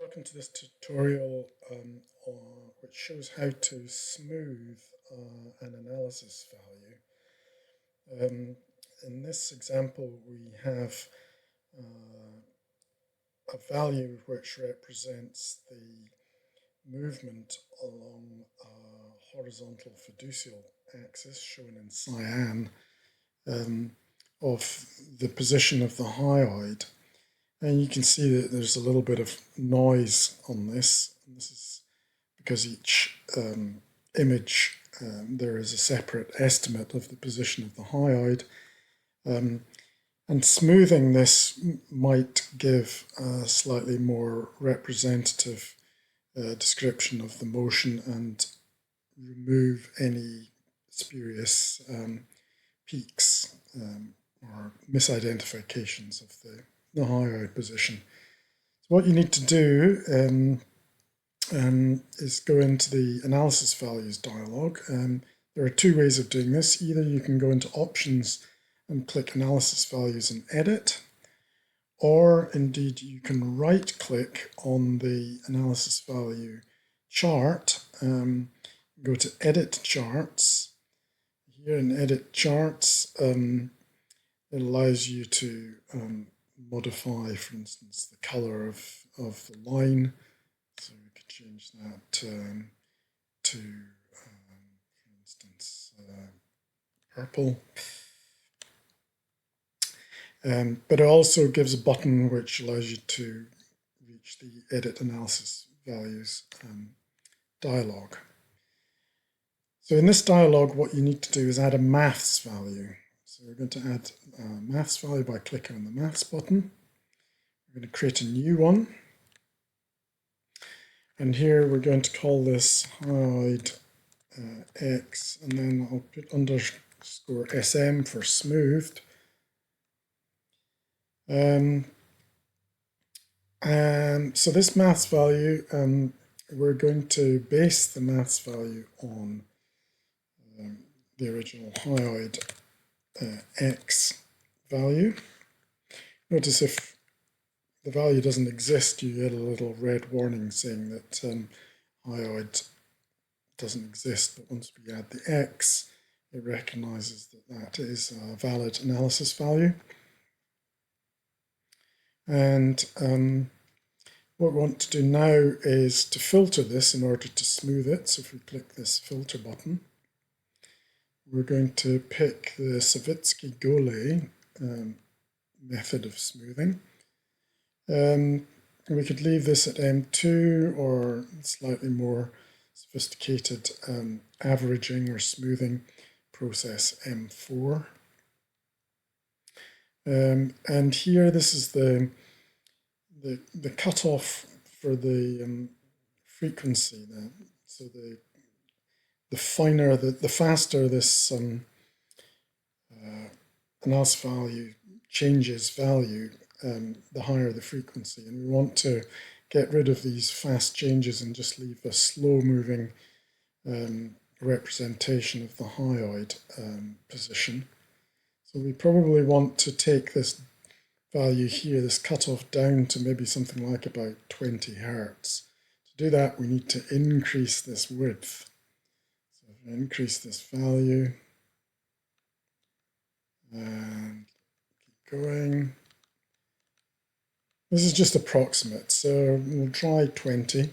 Welcome to this tutorial which shows how to smooth an analysis value. In this example we have a value which represents the movement along a horizontal fiducial axis shown in cyan of the position of the hyoid. And you can see that there's a little bit of noise on this. And this is because each image there is a separate estimate of the position of the hyoid. And smoothing this might give a slightly more representative description of the motion and remove any spurious peaks or misidentifications of the hyoid position. So what you need to do is go into the analysis values dialog. There are two ways of doing this. Either you can go into options and click analysis values and edit, or indeed you can right click on the analysis value chart, go to edit charts. Here in edit charts it allows you to modify, for instance, the color of the line. So we could change that to, for instance, purple. But it also gives a button which allows you to reach the edit analysis values dialog. So in this dialog, what you need to do is add a maths value. So we're going to add a maths value by clicking on the maths button. We're going to create a new one. And here we're going to call this hyoid X, and then I'll put underscore SM for smoothed. So this maths value, we're going to base the maths value on the original hyoid X value. Notice if the value doesn't exist, you get a little red warning saying that hyoid doesn't exist, but once we add the X, it recognizes that that is a valid analysis value. And what we want to do now is to filter this in order to smooth it. So if we click this filter button, we're going to pick the Savitsky-Golay method of smoothing. We could leave this at M2 or slightly more sophisticated averaging or smoothing process M4. And here this is the cutoff for the frequency. So the finer, the faster this analysis value changes value, the higher the frequency. And we want to get rid of these fast changes and just leave a slow-moving representation of the hyoid position. So we probably want to take this value here, this cutoff, down to maybe something like about 20 Hertz. To do that, we need to increase this width. So if we increase this value and keep going. This is just approximate, so we'll try 20.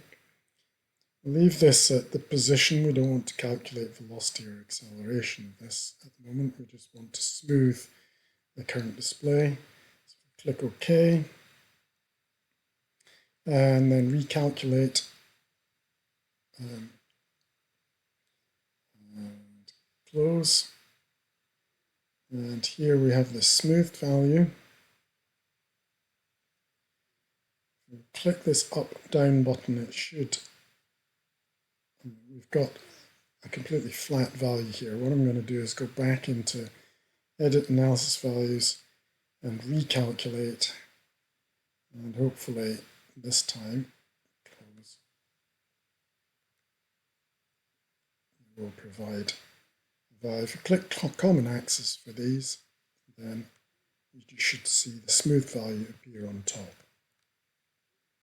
Leave this at the position. We don't want to calculate velocity or acceleration of this at the moment. We just want to smooth the current display. So click OK. And then recalculate. And close. And here we have the smoothed value. If we click this up-down button, it should. We've got a completely flat value here. What I'm going to do is go back into edit analysis values and recalculate, and hopefully this time will provide a value. If you click common axis for these, then you should see the smooth value appear on top.